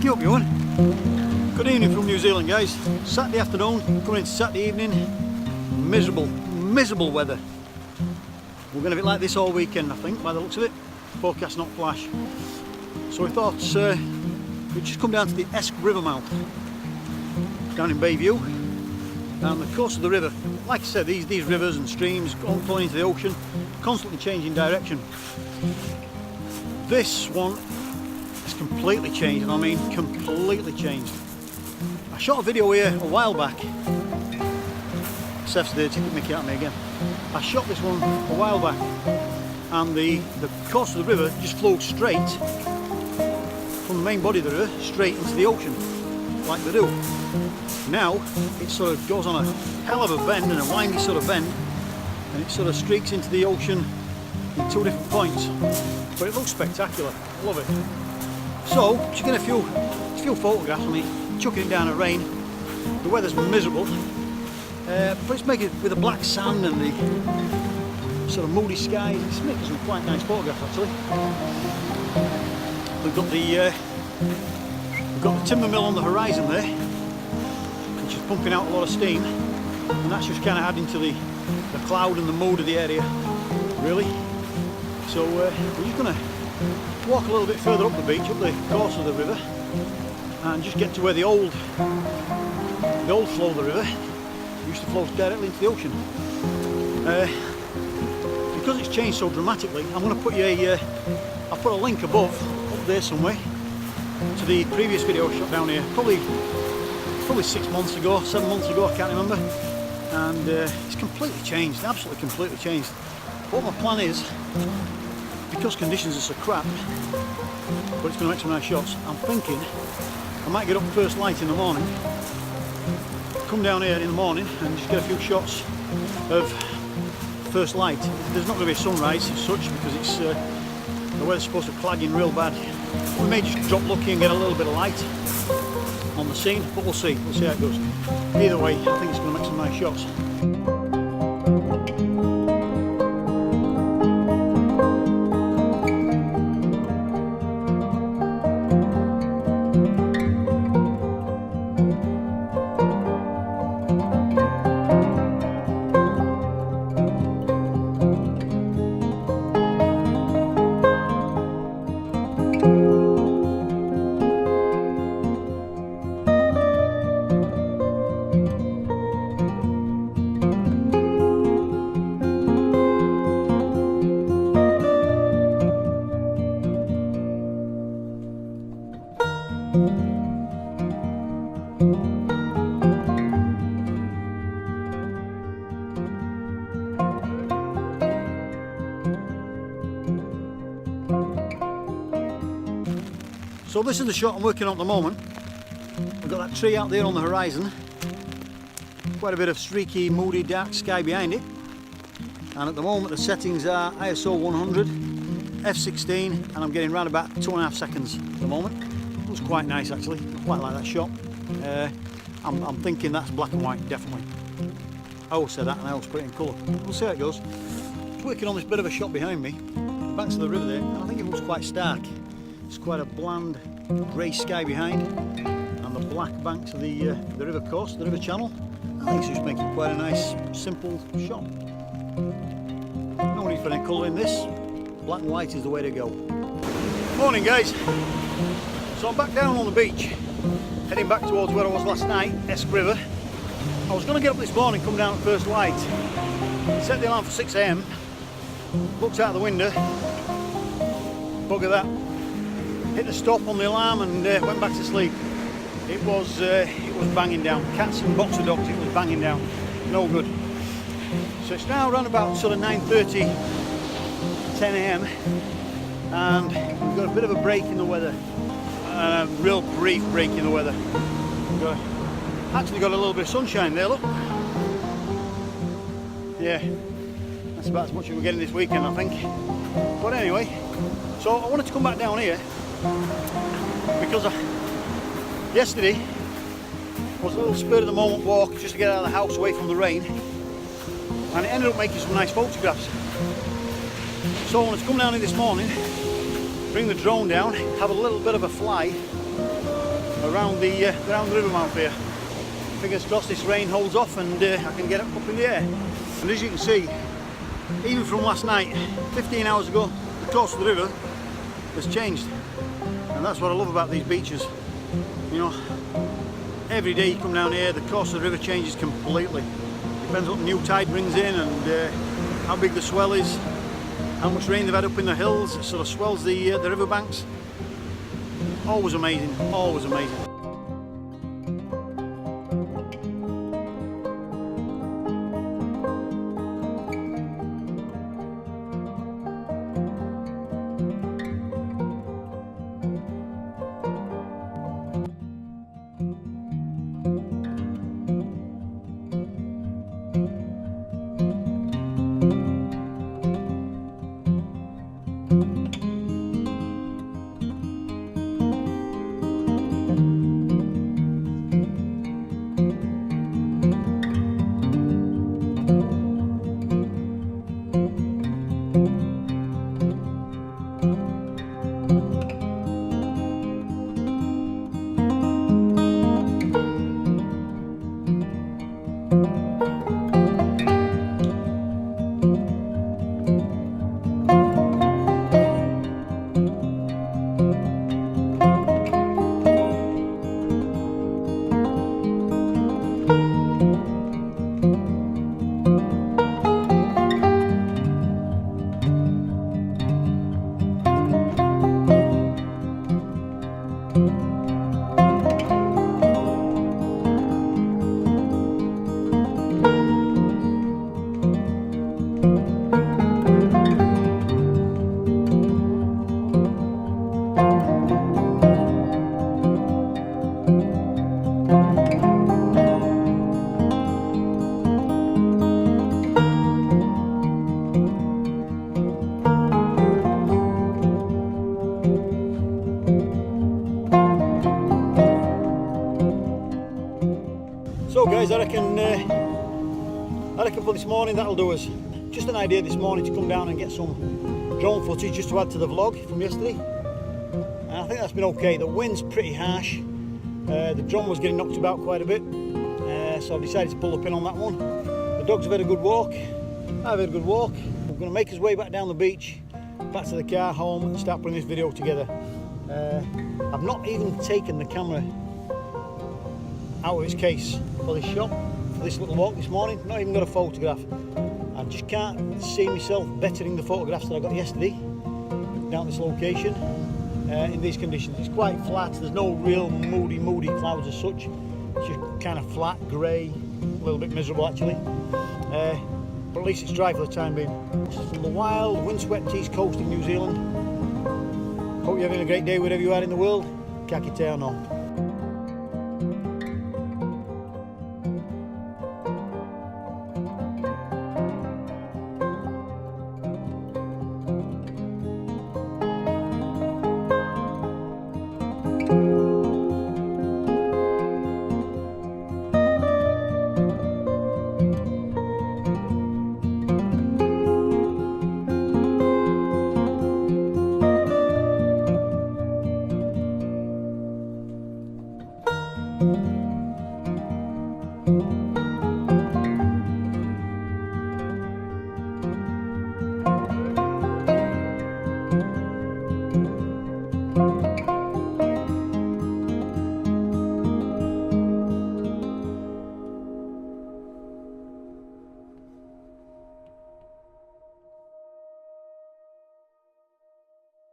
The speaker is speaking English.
Keep up, you one. Good evening from New Zealand, guys. Saturday afternoon, coming into Saturday evening. Miserable weather. We're going to be like this all weekend, I think, by the looks of it. Forecast not flash. So we thought we'd just come down to the Esk River mouth, down in Bayview, down the coast of the river. Like I said, these rivers and streams all flowing into the ocean, constantly changing direction. This one has completely changed, and I mean completely changed. I shot a video here a while back. Seth's there to take the mickey out of me again. I shot this one a while back, and the course of the river just flowed straight from the main body of the river straight into the ocean, like they do. Now it sort of goes on a hell of a bend, and a windy sort of bend, and it sort of streaks into the ocean in two different points. But it looks spectacular. I love it. So just get a few photographs of me chucking it down at rain. The weather's miserable. But let's make it with the black sand and the sort of moody skies. It's making some quite nice photographs actually. We've got the timber mill on the horizon there, which is pumping out a lot of steam, and that's just kind of adding to the cloud and the mood of the area, really. So we're just going to walk a little bit further up the beach, up the course of the river, and just get to where the old flow of the river used to flow directly into the ocean. Because it's changed so dramatically, I'm going to put you I'll put a link above, up there somewhere, to the previous video I shot down here, probably 6 months ago, 7 months ago, I can't remember, and it's completely changed, absolutely completely changed. What my plan is, because conditions are so crap, but it's going to make some nice shots, I'm thinking I might get up first light in the morning, come down here in the morning and just get a few shots of first light. There's not going to be a sunrise as such, because it's the weather's supposed to clag in real bad. We may just drop lucky and get a little bit of light on the scene, but we'll see how it goes. Either way, I think it's going to make some nice shots. So this is the shot I'm working on at the moment. We've got that tree out there on the horizon, quite a bit of streaky, moody, dark sky behind it, and at the moment the settings are ISO 100, f16, and I'm getting around about 2.5 seconds at the moment. It looks quite nice actually, I quite like that shot. I'm thinking that's black and white, definitely. I always say that and I always put it in colour. We'll see how it goes. Just working on this bit of a shot behind me, the banks of the river there, and I think it looks quite stark. It's quite a bland grey sky behind, and the black banks of the river course, the river channel. I think it's just making quite a nice, simple shot. No need for any colour in this. Black and white is the way to go. Morning, guys. So I'm back down on the beach, heading back towards where I was last night, Esk River. I was going to get up this morning, come down at first light, set the alarm for 6 AM, looked out the window, bugger that. Hit the stop on the alarm and went back to sleep. It was banging down. Cats and boxer dogs, it was banging down. No good. So it's now around about sort of 9:30, 10 AM, and we've got a bit of a break in the weather. A real brief break in the weather. Actually got a little bit of sunshine there, look. Yeah, that's about as much as we're getting this weekend, I think. But anyway, so I wanted to come back down here because yesterday was a little spur of the moment walk just to get out of the house away from the rain, and it ended up making some nice photographs. So I wanted to come down here this morning, bring the drone down, have a little bit of a fly, around the river mouth here. Fingers crossed this rain holds off and I can get up in the air. And as you can see, even from last night, 15 hours ago, the course of the river has changed. And that's what I love about these beaches. You know, every day you come down here, the course of the river changes completely. Depends what the new tide brings in and how big the swell is, how much rain they've had up in the hills. It sort of swells the river banks. Always amazing, always amazing. So guys, I reckon for this morning that'll do us. Just an idea this morning to come down and get some drone footage just to add to the vlog from yesterday. And I think that's been okay. The wind's pretty harsh. The drone was getting knocked about quite a bit, so I've decided to pull the pin on that one. The dogs have had a good walk. I've had a good walk. We're going to make us way back down the beach, back to the car, home, and start putting this video together. I've not even taken the camera out of its case for this shot, for this little walk this morning. Not even got a photograph. I just can't see myself bettering the photographs that I got yesterday down this location in these conditions. It's quite flat, there's no real moody clouds as such. It's just kind of flat, grey, a little bit miserable actually. But at least it's dry for the time being. This is from the wild, windswept east coast of New Zealand. Hope you're having a great day wherever you are in the world. Ka kite anō.